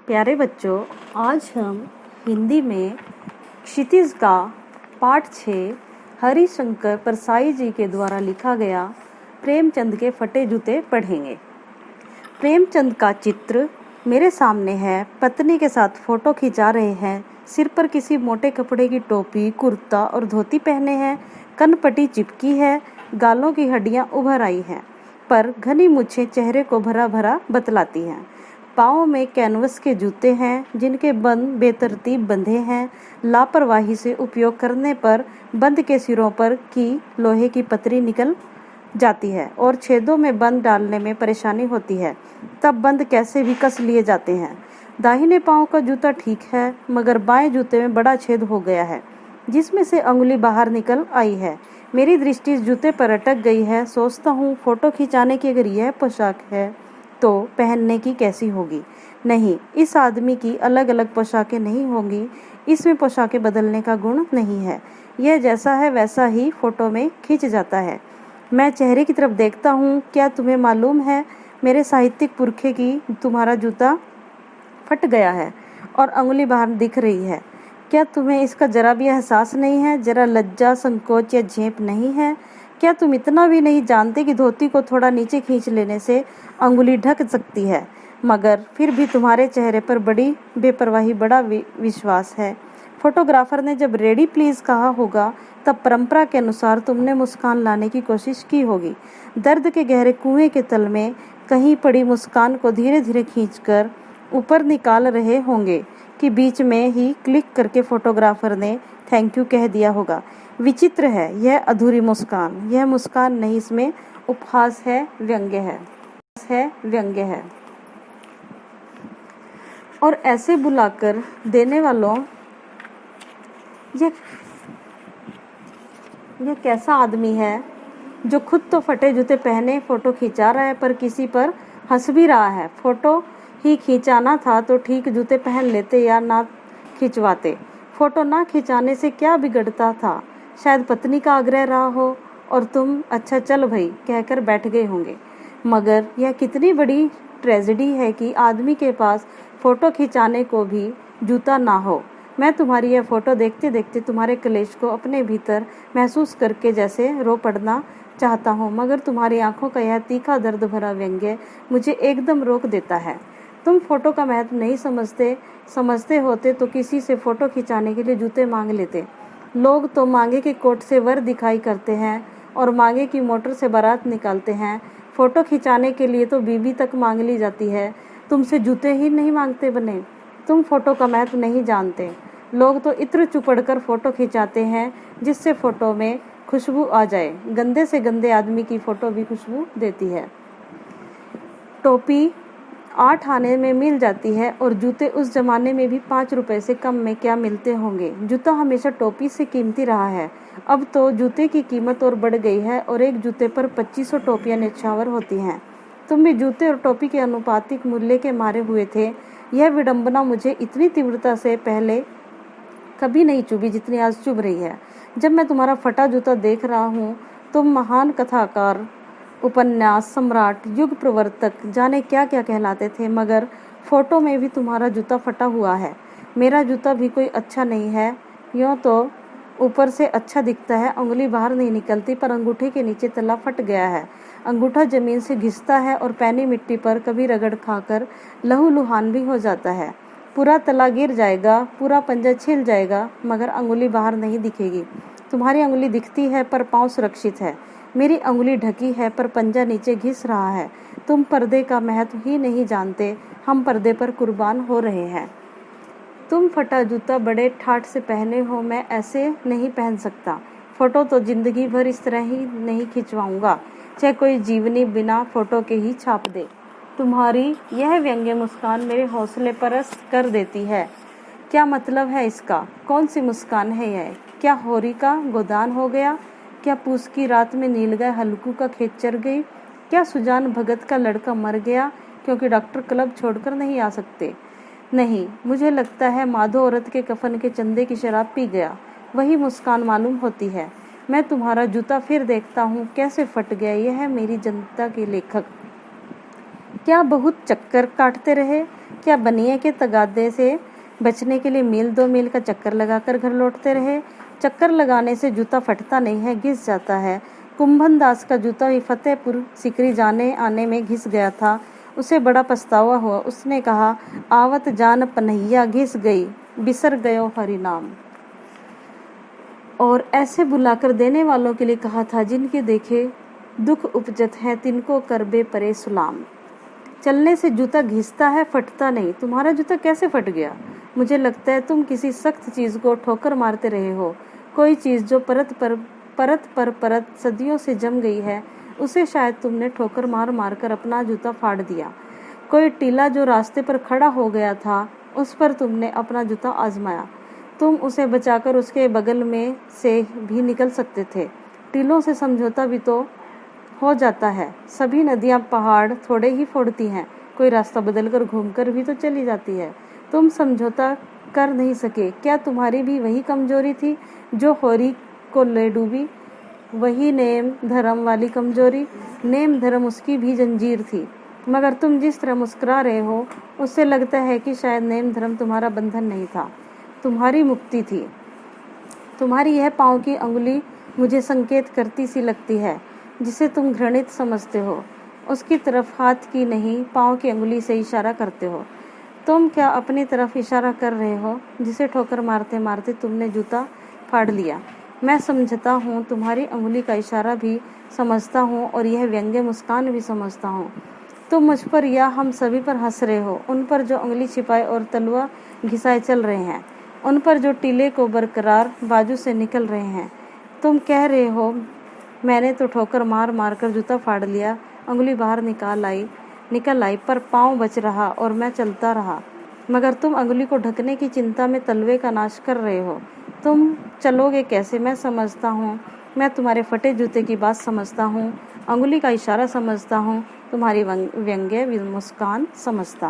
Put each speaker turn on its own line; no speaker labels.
प्यारे बच्चों, आज हम हिंदी में क्षितिज का पाठ 6 हरिशंकर परसाई जी के द्वारा लिखा गया प्रेमचंद के फटे जूते पढ़ेंगे। प्रेमचंद का चित्र मेरे सामने है। पत्नी के साथ फोटो खिंचा रहे हैं। सिर पर किसी मोटे कपड़े की टोपी, कुर्ता और धोती पहने हैं। कनपट्टी चिपकी है। गालों की हड्डियां उभर आई हैं, पर घनी मूछें चेहरे को भरा भरा बतलाती हैं। पाँव में कैनवस के जूते हैं, जिनके बंद बेतरतीब बंधे हैं। लापरवाही से उपयोग करने पर बंद के सिरों पर की लोहे की पतरी निकल जाती है और छेदों में बंद डालने में परेशानी होती है। तब बंद कैसे भी कस लिए जाते हैं। दाहिने पाँव का जूता ठीक है, मगर बाएं जूते में बड़ा छेद हो गया है, जिसमें से अंगुली बाहर निकल आई है। मेरी दृष्टि इस जूते पर अटक गई है। सोचता हूँ, फोटो खिंचाने की अगर यह पोशाक है तो पहनने की कैसी होगी। नहीं, इस आदमी की अलग अलग पोशाकें नहीं होंगी। इसमें पोशाकें बदलने का गुण नहीं है। यह जैसा है वैसा ही फोटो में खिंच जाता है। मैं चेहरे की तरफ देखता हूँ। क्या तुम्हें मालूम है, मेरे साहित्यिक पुरखे की तुम्हारा जूता फट गया है और अंगुली बाहर दिख रही है। क्या तुम्हें इसका जरा भी एहसास नहीं है? जरा लज्जा, संकोच या झेप नहीं है? क्या तुम इतना भी नहीं जानते कि धोती को थोड़ा नीचे खींच लेने से अंगुली ढक सकती है? मगर फिर भी तुम्हारे चेहरे पर बड़ी बेपरवाही, बड़ा विश्वास है। फोटोग्राफर ने जब रेडी प्लीज कहा होगा, तब परंपरा के अनुसार तुमने मुस्कान लाने की कोशिश की होगी। दर्द के गहरे कुएं के तल में कहीं पड़ी मुस्कान को धीरे धीरे खींचकर ऊपर निकाल रहे होंगे कि बीच में ही क्लिक करके फोटोग्राफर ने थैंक यू कह दिया होगा। विचित्र है यह अधूरी मुस्कान। यह मुस्कान नहीं, इसमें उपहास है, व्यंग्य है। और ऐसे बुलाकर देने वालों, यह कैसा आदमी है जो खुद तो फटे जूते पहने फोटो खिंचा रहा है, पर किसी पर हंस भी रहा है। फोटो ही खिंचाना था तो ठीक जूते पहन लेते या ना खिंचवाते। फोटो ना खिंचाने से क्या बिगड़ता था? शायद पत्नी का आग्रह रहा हो और तुम अच्छा चल भाई कहकर बैठ गए होंगे। मगर यह कितनी बड़ी ट्रेजेडी है कि आदमी के पास फोटो खिंचाने को भी जूता ना हो। मैं तुम्हारी यह फोटो देखते देखते तुम्हारे कलेश को अपने भीतर महसूस करके जैसे रो पड़ना चाहता हूँ, मगर तुम्हारी आंखों का यह तीखा दर्द भरा व्यंग्य मुझे एकदम रोक देता है। तुम फोटो का महत्व नहीं समझते होते तो किसी से फोटो खिंचाने के लिए जूते मांग लेते। लोग तो मांगे के कोट से वर दिखाई करते हैं और मांगे की मोटर से बारात निकालते हैं। फोटो खिंचाने के लिए तो बीबी तक मांग ली जाती है। तुमसे जूते ही नहीं मांगते बने। तुम फोटो का महत्व नहीं जानते। लोग तो इत्र चुपड़ कर फोटो खिंचाते हैं जिससे फोटो में खुशबू आ जाए। गंदे से गंदे आदमी की फोटो भी खुशबू देती है। टोपी 8 आने में मिल जाती है और जूते उस जमाने में भी 5 रुपए से कम में क्या मिलते होंगे। जूता हमेशा टोपी से कीमती रहा है। अब तो जूते की कीमत और बढ़ गई है और एक जूते पर 2500 टोपियां न्यौछावर होती हैं। तुम भी जूते और टोपी के अनुपातिक मूल्य के मारे हुए थे। यह विडंबना मुझे इतनी तीव्रता से पहले कभी नहीं चुभी जितनी आज चुभ रही है। जब मैं तुम्हारा फटा जूता देख रहा हूँ। तुम महान कथाकार, उपन्यास सम्राट, युग प्रवर्तक, जाने क्या क्या कहलाते थे, मगर फोटो में भी तुम्हारा जूता फटा हुआ है। मेरा जूता भी कोई अच्छा नहीं है। यूँ तो ऊपर से अच्छा दिखता है, अंगुली बाहर नहीं निकलती, पर अंगूठे के नीचे तला फट गया है। अंगूठा जमीन से घिसता है और पैनी मिट्टी पर कभी रगड़ खाकर लहूलुहान भी हो जाता है। पूरा तला गिर जाएगा, पूरा पंजा छिल जाएगा, मगर अंगुली बाहर नहीं दिखेगी। तुम्हारी अंगुली दिखती है पर पाँव सुरक्षित है। मेरी अंगुली ढकी है पर पंजा नीचे घिस रहा है। तुम पर्दे का महत्व ही नहीं जानते। हम पर्दे पर कुर्बान हो रहे हैं। तुम फटा जूता बड़े ठाठ से पहने हो, मैं ऐसे नहीं पहन सकता। फोटो तो जिंदगी भर इस तरह ही नहीं खिंचवाऊंगा, चाहे कोई जीवनी बिना फोटो के ही छाप दे। तुम्हारी यह व्यंग्य मुस्कान मेरे हौसले परस्त कर देती है। क्या मतलब है इसका? कौन सी मुस्कान है यह? क्या होरी का गोदान हो गया? क्या पूस की रात में नील गाय हल्कू का खेत चर गई? क्या सुजान भगत का लड़का मर गया क्योंकि डॉक्टर क्लब छोड़कर नहीं आ सकते? नहीं, मुझे लगता है माधो औरत के कफन के चंदे की शराब पी गया। वही मुस्कान मालूम होती है। मैं तुम्हारा जूता फिर देखता हूँ, कैसे फट गया। यह है मेरी जनता के लेखक। क्या बहुत चक्कर काटते रहे? क्या बनिए के तगादे से बचने के लिए मील 2 मील का चक्कर लगाकर घर लौटते रहे? चक्कर लगाने से जूता फटता नहीं है, घिस जाता है। कुंभन दास का जूता भी फतेहपुर सिकरी जाने आने में घिस गया था। उसे बड़ा पछतावा हुआ। उसने कहा, आवत जान पनहिया घिस गई, बिसर गयो हरि नाम। और ऐसे बुलाकर देने वालों के लिए कहा था, जिनके देखे दुख उपजत है, तिनको करबे परे सुलाम। चलने से जूता घिसता है, फटता नहीं। तुम्हारा जूता कैसे फट गया? मुझे लगता है तुम किसी सख्त चीज को ठोकर मारते रहे हो। कोई चीज जो परत पर परत सदियों से जम गई है, उसे शायद तुमने ठोकर मार मार कर अपना जूता फाड़ दिया। कोई टीला जो रास्ते पर खड़ा हो गया था, उस पर तुमने अपना जूता आजमाया। तुम उसे बचाकर उसके बगल में से भी निकल सकते थे। टीलों से समझौता भी तो हो जाता है। सभी नदियां पहाड़ थोड़े ही फोड़ती हैं, कोई रास्ता बदलकर घूमकर भी तो चली जाती है। तुम समझौता कर नहीं सके। क्या तुम्हारी भी वही कमजोरी थी जो होरी को ले डूबी? वही नेम धर्म वाली कमजोरी? नेम धर्म उसकी भी जंजीर थी। मगर तुम जिस तरह मुस्कुरा रहे हो, उससे लगता है कि शायद नेम धर्म तुम्हारा बंधन नहीं था, तुम्हारी मुक्ति थी। तुम्हारी यह पाँव की अंगुली मुझे संकेत करती सी लगती है, जिसे तुम घृणित समझते हो। उसकी तरफ हाथ की नहीं, पाँव की अंगुली से इशारा करते हो। तुम क्या अपनी तरफ इशारा कर रहे हो, जिसे ठोकर मारते मारते तुमने जूता फाड़ लिया? मैं समझता हूँ, तुम्हारी अंगुली का इशारा भी समझता हूँ और यह व्यंग्य मुस्कान भी समझता हूँ। तुम मुझ पर या हम सभी पर हंस रहे हो, उन पर जो अंगुली छिपाए और तलवा घिसाए चल रहे हैं, उन पर जो टीले को बरकरार बाजू से निकल रहे हैं। तुम कह रहे हो, मैंने तो ठोकर मार मार कर जूता फाड़ लिया, अंगुली बाहर निकल आई, पर पाँव बच रहा और मैं चलता रहा। मगर तुम अंगुली को ढकने की चिंता में तलवे का नाश कर रहे हो। तुम चलोगे कैसे? मैं समझता हूँ। मैं तुम्हारे फटे जूते की बात समझता हूँ, अंगुली का इशारा समझता हूँ, तुम्हारी व्यंग्य मुस्कान समझता हूँ।